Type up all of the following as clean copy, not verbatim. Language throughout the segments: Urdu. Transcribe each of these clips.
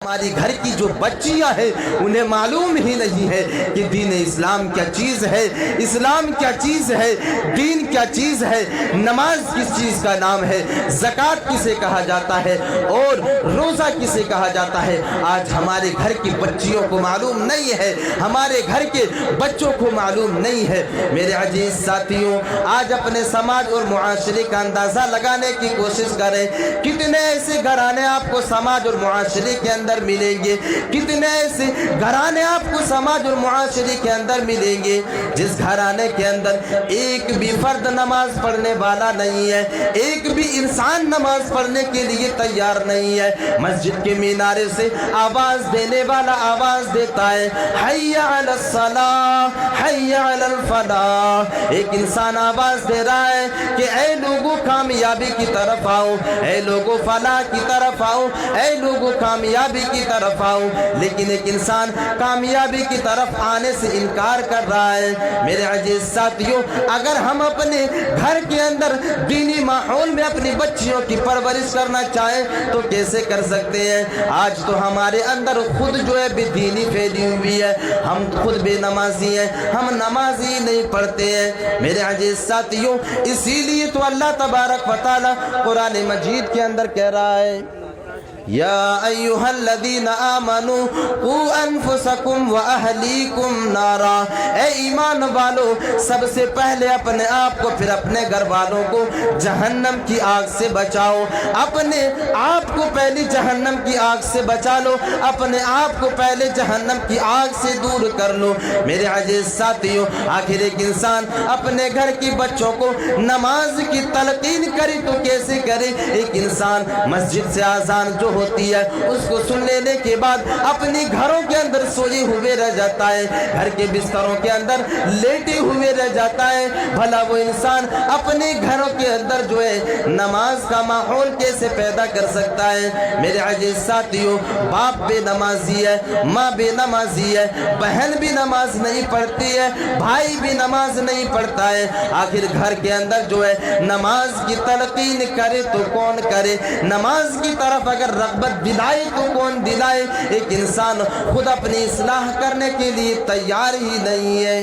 ہماری گھر کی جو بچیاں ہیں انہیں معلوم ہی نہیں ہے کہ دین اسلام کیا چیز ہے، اسلام کیا چیز ہے، دین کیا چیز ہے، نماز کس چیز کا نام ہے، زکوٰۃ کسے کہا جاتا ہے اور روزہ کسے کہا جاتا ہے۔ آج ہمارے گھر کی بچیوں کو معلوم نہیں ہے، ہمارے گھر کے بچوں کو معلوم نہیں ہے۔ میرے عزیز ساتھیوں، آج اپنے سماج اور معاشرے کا اندازہ لگانے کی کوشش کریں، کتنے ایسے گھرانے آپ کو سماج اور معاشرے کے اندر ملیں گے، کتنے ایسے گھرانے آپ کو سماج اور معاشرے کے اندر ملیں گے جس گھرانے کے اندر ایک بھی فرد نماز پڑھنے والا نہیں ہے، ایک بھی انسان نماز پڑھنے کے لیے تیار نہیں ہے۔ مسجد کے مینارے سے آواز دینے والا آواز دیتا ہے حی علی الصلاۃ حی علی الفلاح، ایک انسان آواز دے رہا ہے کہ اے لوگوں کامیابی کی طرف آؤ، اے لوگوں فلاح کی طرف آؤ، اے لوگوں کامیابی کی طرف آؤ، لیکن ایک انسان کامیابی کی طرف آنے سے انکار کر رہا ہے۔ میرے عزیز ساتھیوں، اگر ہم اپنے گھر کے اندر دینی ماحول میں اپنی بچیوں کی پرورش کرنا چاہیں تو کیسے کر سکتے ہیں؟ آج تو ہمارے اندر خود جو ہے بے دینی پھیلی ہوئی ہے، ہم خود بے نمازی ہیں، ہم نماز ہی نہیں پڑھتے ہیں۔ میرے عزیز ساتھیوں، اسی لیے تو اللہ تبارک و تعالی قرآن مجید کے اندر کہہ رہا ہے یا ایھا الذین آمنوا قوا انفسکم واہلیکم نارا، اے ایمان والو سب سے پہلے اپنے آپ کو پھر اپنے گھر والوں کو جہنم کی آگ سے بچاؤ، اپنے آپ کو پہلے جہنم کی آگ سے بچا لو، اپنے آپ کو پہلے جہنم کی آگ سے دور کر لو۔ میرے عزیز ساتھیوں، آخر ایک انسان اپنے گھر کی بچوں کو نماز کی تلقین کرے تو کیسے کرے؟ ایک انسان مسجد سے اذان جو ہوتی ہے اس کو سن لینے کے بعد اپنی گھروں کے اندر سوئے ہوئے رہ جاتا ہے، گھر کے بستروں کے اندر لیٹے ہوئے رہ جاتا ہے، بھلا وہ انسان اپنے گھروں کے اندر جو ہے نماز کا ماحول کیسے پیدا کر سکتا ہے؟ میرے عزیز ساتھیوں، باپ بے نمازی ہے، ماں بے نمازی ہے، بہن بھی نماز نہیں پڑھتی ہے، بھائی بھی نماز نہیں پڑھتا ہے، آخر گھر کے اندر جو ہے نماز کی تلقین کرے تو کون کرے؟ نماز کی طرف اگر رغبت دلائے تو کون دلائے؟ ایک انسان خود اپنی اصلاح کرنے کے لیے تیار ہی نہیں ہے،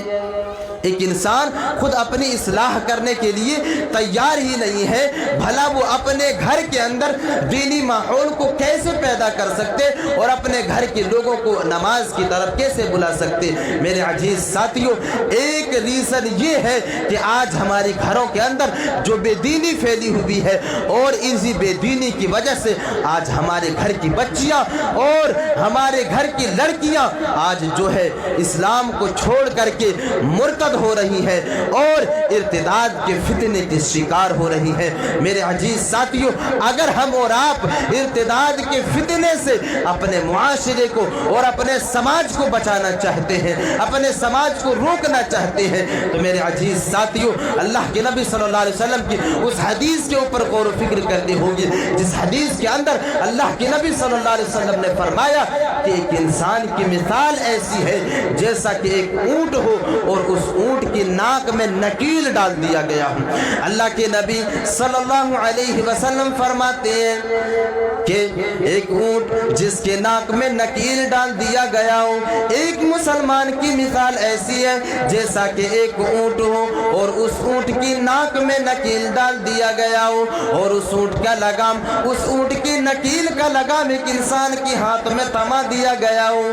ایک انسان خود اپنی اصلاح کرنے کے لیے تیار ہی نہیں ہے، بھلا وہ اپنے گھر کے اندر دینی ماحول کو کیسے پیدا کر سکتے اور اپنے گھر کے لوگوں کو نماز کی طرف کیسے بلا سکتے؟ میرے عزیز ساتھیوں، ایک ریزن یہ ہے کہ آج ہمارے گھروں کے اندر جو بے دینی پھیلی ہوئی ہے اور اسی بے دینی کی وجہ سے آج ہمارے گھر کی بچیاں اور ہمارے گھر کی لڑکیاں آج جو ہے اسلام کو چھوڑ کر کے مرتد ہو رہی ہے اور ارتداد کے فتنے کی شکار ہو رہی ہے۔ میرے عزیز ساتھیوں، اگر ہم اور آپ ارتداد کے فتنے سے اپنے معاشرے کو اور اپنے سماج کو بچانا چاہتے ہیں، اپنے سماج کو روکنا چاہتے ہیں، تو میرے عزیز ساتھیوں، اللہ کے نبی صلی اللہ علیہ وسلم کی اس حدیث کے اوپر غور و فکر کرنی ہوگی جس حدیث کے اندر اللہ کے نبی صلی اللہ علیہ وسلم نے فرمایا کہ ایک انسان کی مثال ایسی ہے جیسا کہ ایک اونٹ ہو اور اس اونٹ کی ناک میں نکیل ڈال دیا گیا ہو۔ اللہ کے نبی صلی اللہ علیہ وسلم فرماتے ہیں کہ ایک اونٹ جس کے ناک میں نکیل ڈال دیا گیا ہو، ایک مسلمان کی مثال ایسی ہے جیسا کہ ایک اونٹ ہو اور اس اونٹ کی ناک میں نکیل ڈال دیا گیا ہو اور اس اونٹ کا لگام، اس اونٹ کی نکیل کا لگام ایک انسان کے ہاتھ میں تھما دیا گیا ہو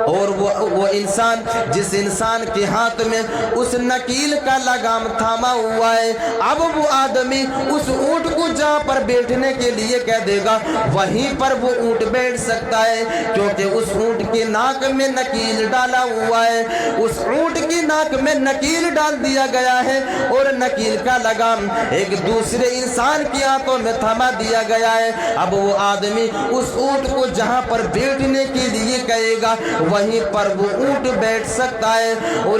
اور وہ انسان جس انسان کے ہاتھ میں اس نکیل کا لگام تھاما ہوا ہے، اب وہ آدمی اس اونٹ کو جہاں پر بیٹھنے کے لیے کہہ دے گا وہیں پر وہ اونٹ بیٹھ سکتا ہے، کیونکہ اس اونٹ کی ناک میں نکیل ڈالا ہوا ہے، اس اونٹ کی ناک میں نکیل ڈال دیا گیا ہے اور نکیل کا لگام ایک دوسرے انسان کی ہاتھوں میں تھما دیا گیا ہے۔ اب وہ آدمی اس اونٹ کو جہاں پر بیٹھنے کے لیے کہے گا وہیں پر وہ اونٹ بیٹھ سکتا ہے اور